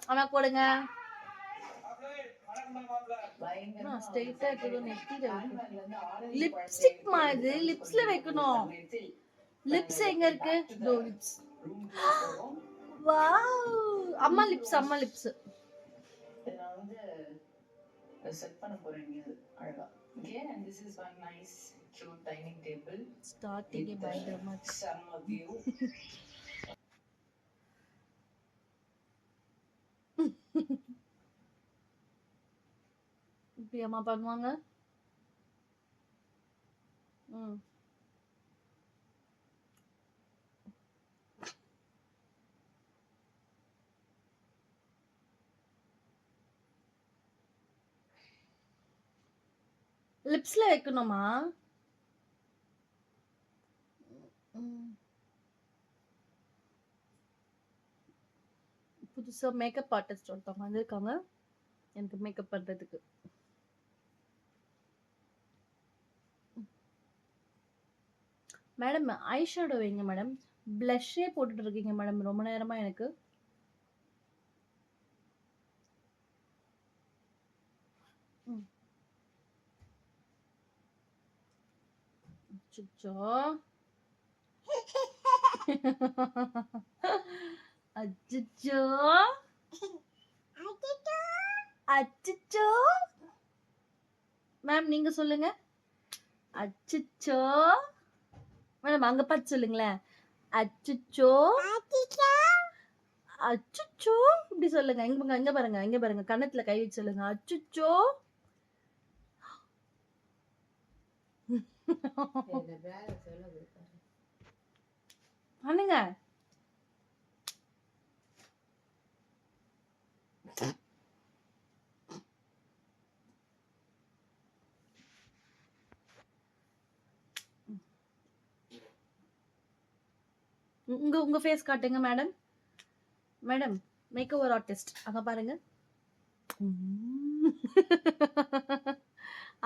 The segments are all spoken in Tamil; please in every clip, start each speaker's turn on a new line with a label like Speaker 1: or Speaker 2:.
Speaker 1: அம்மா போடுங்க. லிப்ஸ்டிக் மாதிரி லிப்ஸ்ல வைக்கணும். லிப்ஸ் எங்க இருக்கு? லிப்ஸ். வாவ், அம்மா லிப்ஸ், அம்மா லிப்ஸ். நான் வந்து செட் பண்ண போறேன் இங்க அழகா. Okay, and this is one nice cute dining table. Starting பயங்கரமா செம்ம வியூ. இப்படி அம்மா பண்ணுவாங்க. லிப்ஸ்ல வைக்கணுமா? புதுசா மேக்கப் ஆர்டிஸ்ட் ஒருத்தவங்க வந்திருக்காங்க எனக்கு மேக்கப் பண்றதுக்கு. மேடம் ஐ ஷேடோ வைங்க மேடம். பிளஷ்ஷே போட்டுட்டு இருக்கீங்க மேடம் ரொம்ப நேரமா எனக்கு. அச்சச்சோ அச்சச்சோ அச்சச்சோ மேம் நீங்க சொல்லுங்க. அச்சச்சோ மேடம் அங்க பார்த்து சொல்லுங்களேன். அச்சச்சோ அச்சச்சோ இப்படி சொல்லுங்க. இங்க பாருங்க, இங்க பாருங்க, கண்ணத்துல கை வச்சு சொல்லுங்க. அச்சச்சோ பண்ணுங்க. உங்க ஃபேஸ் காட்டுங்க madam. Madam make over artist அங்க பாருங்க.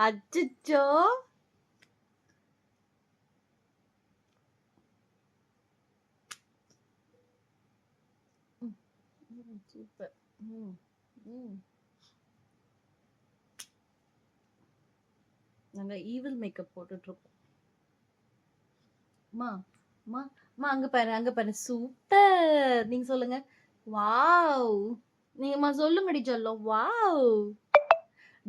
Speaker 1: அச்சச்சோ சூப்பர். நாங்க ஈவில் மேக்கப் போட்டுட்டு இருக்கோம். அம்மா அம்மா அம்மா அங்க பாரு, அங்க பாரு. சூப்பர். நீங்க சொல்லுங்க. வாவ். நீங்கம்மா சொல்லுங்கடி சொல்லும். வாவ்.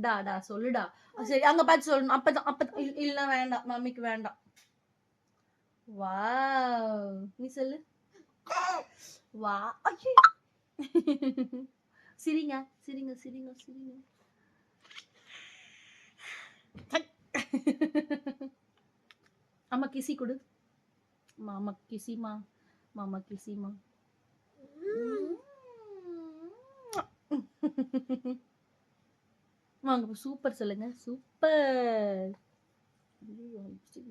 Speaker 1: டா சொல்லுடா. சரி அங்க பார்த்து சொல்லணும். அப்பதான் இல்ல வேண்டாம், மம்மிக்கு வேண்டாம். வாவ். நீ சொல்லு. வா. சிரிங்க சிரிங்க சிரிங்க சிரிங்க. அம்மா கிசி கொடு. மாமா கிசிமா, மாமா கிசிமா. வாங்க சூப்பர் சொல்லுங்க. சூப்பர்.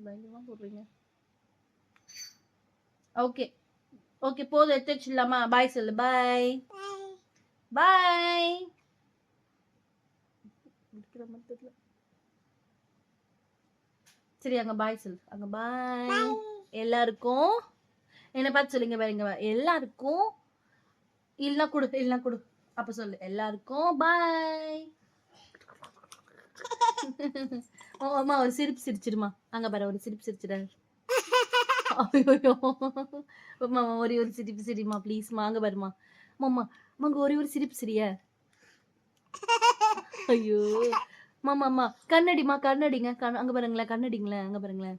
Speaker 1: பயங்கரமா போடுறீங்க. ஓகே ஓகே போதும், எடுத்து வச்சிடலாமா? பாய் சொல்லு. பாய் பாய். சரி அங்க பாய் சொல்லு. அங்க பாய் எல்லாருக்கும். என்ன பார்த்து சொல்லுங்க பாருங்க. எல்லாருக்கும் இல்ல கொடு அப்ப சொல்லு. எல்லாருக்கும் பாய். அம்மா ஒரு சிரிப்பு சிரிச்சிருமா. அங்க பாரு ஒரு சிரிப்பு சிரிச்சிட. மாமா ஒரே ஒரு சிரிப்பு சிரிமா ப்ளீஸ்மா. அங்க பாருமா. மாமா மாங்க ஒரே ஒரு சிரிப்பு சிரிய. ஐயோ மாமா அம்மா கண்ணடிமா, கண்ணடிங்க. அங்க பாருங்களேன், கண்ணடிங்களேன். அங்க பாருங்களேன்.